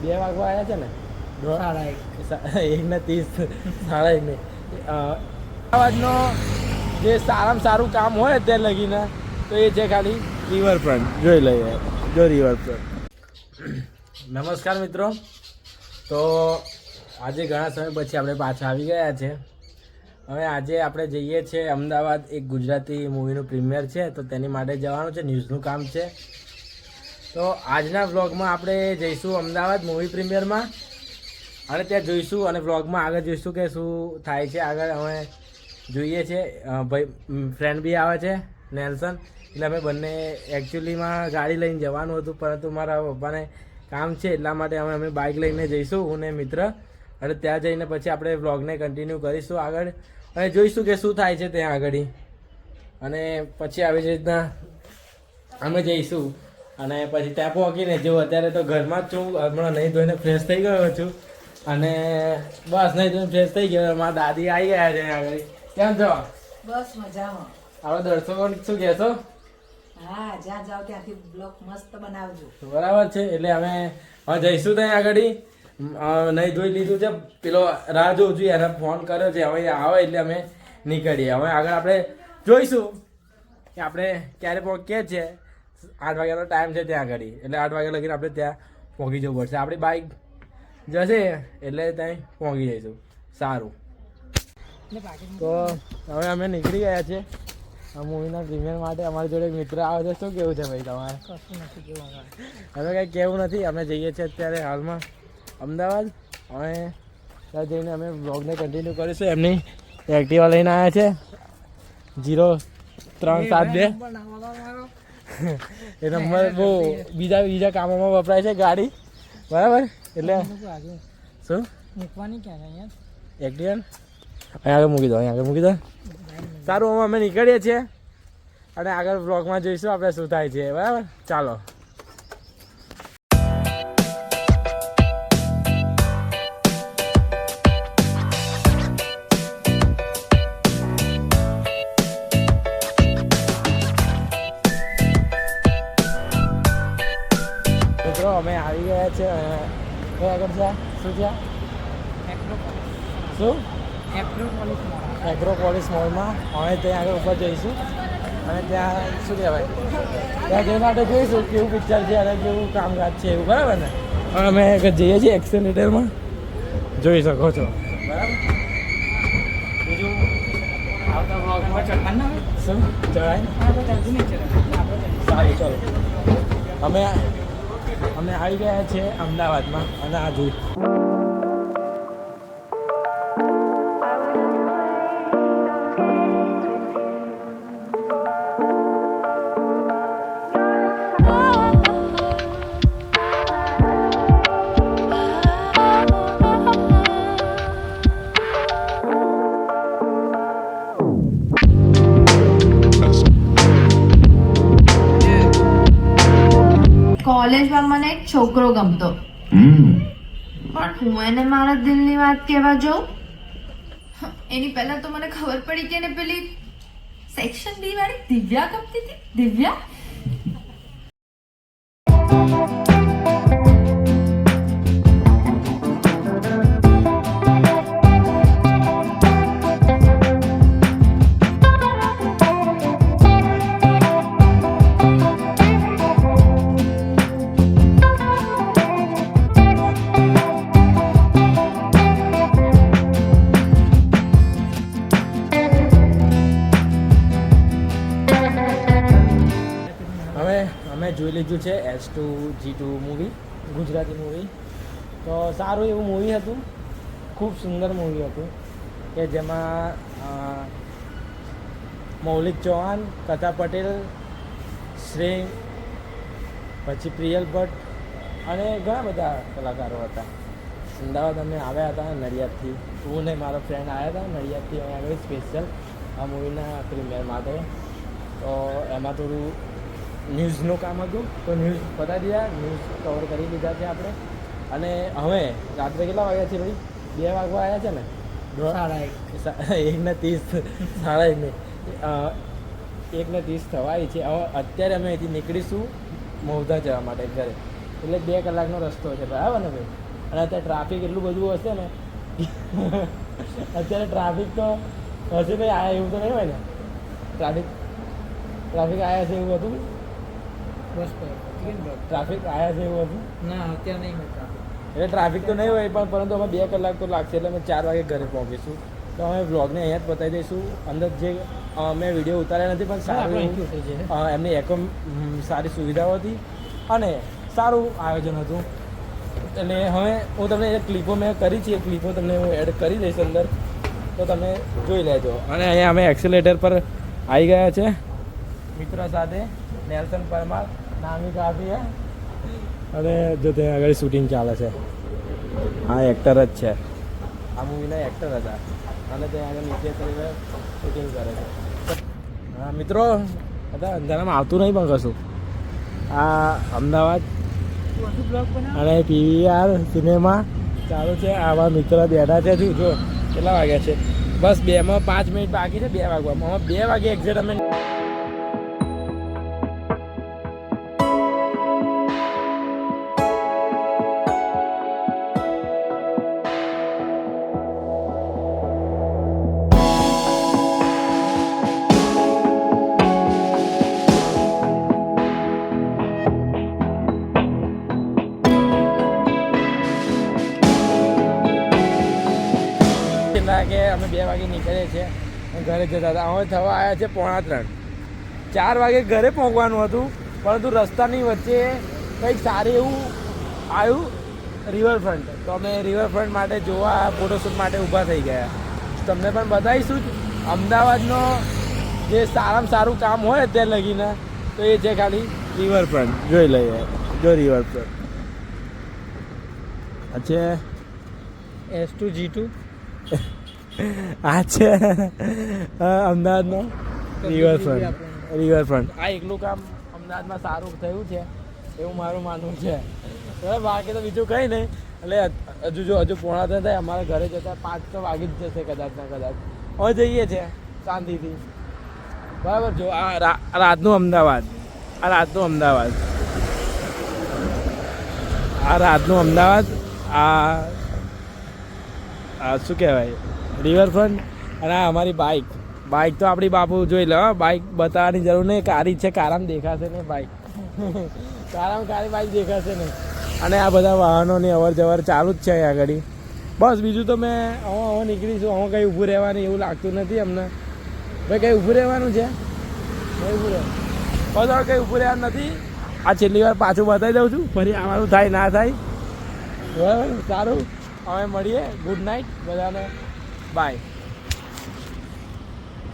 2 વાગવા આવ્યા છે ને 1:30 1:30 અમદાવાદનો જે સારામાં સારું કામ હોય અત્યારે લગીને તો એ છે ખાલી રિવરફ્રન્ટ. જોઈ લઈએ જો રિવરફ્રન્ટ. નમસ્કાર મિત્રો. તો આજે ઘણા સમય પછી આપણે પાછા આવી ગયા છે. હવે આજે આપણે જઈએ છીએ અમદાવાદ. એક ગુજરાતી મૂવીનું પ્રીમિયર છે તો તેની માટે જવાનું છે. ન્યૂઝનું કામ છે. તો આજના વ્લોગમાં આપણે જઈશું અમદાવાદ મૂવી પ્રીમિયરમાં અને ત્યાં જોઈશું અને વ્લોગમાં આગળ જોઈશું કે શું થાય છે આગળ. અમે જોઈએ છે ભાઈ ફ્રેન્ડ બી આવે છે નેલ્સન. એટલે અમે બંને એકચ્યુઅલીમાં ગાડી લઈને જવાનું હતું પરંતુ મારા પપ્પાને કામ છે એટલા માટે અમે બાઇક લઈને જઈશું હું ને મિત્ર. અને ત્યાં જઈને પછી આપણે વ્લોગને કન્ટિન્યુ કરીશું આગળ અને જોઈશું કે શું થાય છે ત્યાં આગળ. અને પછી આવી રીતના અમે જઈશું અને પછી ત્યાં પહોંચીને જેવું અત્યારે તો ઘરમાં જ છું. હમણાં નહીં ધોઈને ફ્રેશ થઈ ગયો છું અને બસ નહીં ધોઈને ફ્રેશ થઈ ગયો. મારા દાદી આવી ગયા છે આગળ. કેમ છો? બસ મજામાં. આપણે દર્શકોને શું કહેશો? હા, જ્યાં જાઓ ત્યાંથી બ્લોગ મસ્ત બનાવજો. બરાબર છે. એટલે અમે હવે જઈશું ત્યાં આગળ. નહીં ધોઈ લીધું છે. પેલો રાહ જોઉં છું એને ફોન કર્યો છે. હવે આવે એટલે અમે નીકળીએ. હવે આગળ આપણે જોઈશું કે આપણે ક્યારે પહોંચીએ છીએ. 8 વાગ્યાનો ટાઈમ છે ત્યાં આગળ. એટલે 8 વાગ્યા લગીને આપણે ત્યાં પહોંચી જવું પડશે. આપણી બાઇક જશે એટલે ત્યાં પહોંચી જઈશું. સારું. તો હવે અમે નીકળી ગયા છીએ આ મૂવીના પ્રીમિયર માટે. અમારી જોડે મિત્ર આવે છે. શું કેવું છે ભાઈ તમારે? કશું નથી કેવું. હવે કંઈ કહેવું નથી. અમે જઈએ છીએ અત્યારે હાલમાં અમદાવાદ. હવે ત્યાં જઈને અમે બ્લોગને કન્ટિન્યુ કરીશું. એમની એક્ટિવા લઈને આવ્યા છે 0372. એ નંબર બહુ બીજા કામોમાં વપરાય છે ગાડી. બરાબર. એટલે શું મૂકવાની ક્યાં અહીંયા એક્ટિવા અહીં આગળ મૂકી દો. અહીં આગળ મૂકી દો. સારું. હવે અમે નીકળીએ છીએ અને આગળ બ્લોગમાં જોઈશું આપણે શું થાય છે. બરાબર. ચાલો. મિત્રો અમે આવી ગયા છે. કઈ આગળ છે? શું છે? શું? એગ્રોપોલિસ મોલમાં. હવે ત્યાં આગળ ઉપર જઈશું અને ત્યાં શું કહેવાય ત્યાં જઈને આપણે જોઈશું કેવું પિક્ચર છે અને કેવું કામકાજ છે એવું. બરાબર ને? હવે અમે જઈએ છીએ એક્સેલેટરમાં. જોઈ શકો છો. બરાબર. બીજું આવતા બ્લોગમાં ચડવાનું શું ચડાય? સારું. ચલો. અમે આવી ગયા છીએ અમદાવાદમાં અને આ જોઈ કોલેજમાં મને એક છોકરો ગમતો પણ હું એને મારા દિલની વાત કહેવા જાઉં એની પહેલા તો મને ખબર પડી કે એને પેલી સેક્શન બી વાળી દિવ્યા ગમતી હતી. દિવ્યા જોઈ લીધું છે S2G2 મૂવી, ગુજરાતી મૂવી. તો સારું એવું મૂવી હતું. ખૂબ સુંદર મૂવી હતું કે જેમાં મૌલિક ચૌહાણ, કથા પટેલ, શ્રેય, પછી પ્રિયલ ભટ્ટ અને ઘણા બધા કલાકારો હતા. અમદાવાદ અમે આવ્યા હતા નડિયાદથી. હું ને મારો ફ્રેન્ડ આવ્યા હતા નડિયાદથી અહીંયા આગળ સ્પેશિયલ આ મૂવીના પ્રીમિયર માટે. તો એમાં થોડું ન્યૂઝનું કામ હતું તો ન્યૂઝ બતાવી દીધા. ન્યૂઝ કવર કરી દીધા છે આપણે. અને હવે રાત્રે કેટલા વાગ્યા છે ભાઈ? 2 વાગવા આવ્યા છે ને? 1:30 1:30 થવાય છે. હવે અત્યારે અમે અહીંથી નીકળીશું મહુધા જવા માટે ઘરે. એટલે 2 કલાકનો રસ્તો છે, બરાબર ને ભાઈ? અને અત્યારે ટ્રાફિક એટલું બધું હશે ને અત્યારે ટ્રાફિક તો હશે ભાઈ, આયા એવું તો નહીં હોય ને? ટ્રાફિક આયા છે એવું હતું? બસ ટ્રાફિક આયા છે એવું હતું? ના અત્યારે નહીં હોય ટ્રાફિક. એટલે ટ્રાફિક તો નહીં હોય, પણ પરંતુ અમે 2 કલાક તો લાગશે, એટલે અમે 4 વાગે ઘરે પહોંચીશું. તો અમે વ્લોગને અહીંયા જ બતાવી દઈશું. અંદર જે મેં વિડીયો ઉતાર્યા નથી, પણ સારું આપણું થઈ જાય. એમની સારી સુવિધાઓ હતી અને સારું આયોજન હતું. એટલે હવે હું તમને એ ક્લિપો મેં કરી છે, એ ક્લિપો તમને હું એડ કરી દઈશ અંદર, તો તમે જોઈ લેજો. અને અહીંયા અમે એક્સિલેટર પર આવી ગયા છે મિત્રો સાથે, નેલ્સન પરમાર નામી કાફી હે. અને જો ત્યાં આગળ શૂટિંગ ચાલે છે, આ એક્ટર જ છે, આ મૂવીના એક્ટર હતા અને ત્યાં આગળ નીચે શૂટિંગ કરે છે. હા મિત્રો, બધા અંધારામાં આવતું નહીં પણ કશું. આ અમદાવાદ અને પીવીઆર સિનેમા ચાલુ છે. આવા મિત્ર બેઠા છે. જો કેટલા વાગ્યા છે? બસ 2 માં 5 મિનિટ બાકી છે 2 વાગવામાં. 2 વાગે એક્ઝેક્ટ અમે કે અમે 2 વાગે નીકળીએ છીએ ઘરે જતા હતા. હવે થવા આવ્યા છે 2:45. 4 વાગે ઘરે પહોંચવાનું હતું, પરંતુ રસ્તાની વચ્ચે કંઈક સારું એવું આવ્યું, રિવરફ્રન્ટ. તો અમે રિવરફ્રન્ટ માટે જોવા, ફોટોશૂટ માટે ઊભા થઈ ગયા. તમને પણ બતાવીશું જ અમદાવાદનો જે સારામાં સારું કામ હોય અત્યારે લગીને, તો એ છે ખાલી રિવરફ્રન્ટ. જોઈ લઈએ, જો રિવરફ્રન્ટ અચ્છા S2G2 આ છે અમદાવાદનો રિવરફ્રન્ટ. આ એકલું કામ અમદાવાદમાં સારું થયું છે એવું મારું માનવું છે. બરાબર, બાકી તો બીજું કંઈ નહીં. એટલે હજુ 2:45 થાય, અમારા ઘરે જતા 5 તો વાગી જ જશે કદાચ ને કદાચ. હવે જઈએ છીએ શાંતિથી. બરાબર, જો આ રાતનું અમદાવાદ, આ રાતનું અમદાવાદ, આ રાતનું અમદાવાદ, આ શું કહેવાય, રિવરફ્રન્ટ. અને આ અમારી બાઇક તો આપણી બાપુ જોઈ લો. બાઇક બતાવવાની જરૂર નહીં, કારી છે, કારામાં દેખાશે નહીં બાઇક. કારામાં કારી બાઇક દેખાશે નહીં. અને આ બધા વાહનોની અવર જવર ચાલુ જ છે અહીં આગળ. બસ બીજું તો મેં હવે નીકળીશું. હવે કંઈ ઊભું રહેવાનું એવું લાગતું નથી અમને. ભાઈ કંઈ ઊભું રહેવાનું છે? કંઈ ઊભું રહેવાનું બસ, હવે કંઈ ઊભું રહેવાનું નથી. આ છેલ્લી વાર પાછું બતાવી દઉં છું, ફરી આવવાનું થાય ના થાય. બરાબર, સારું, હવે મળીએ. ગુડ નાઇટ બધાને, બાય.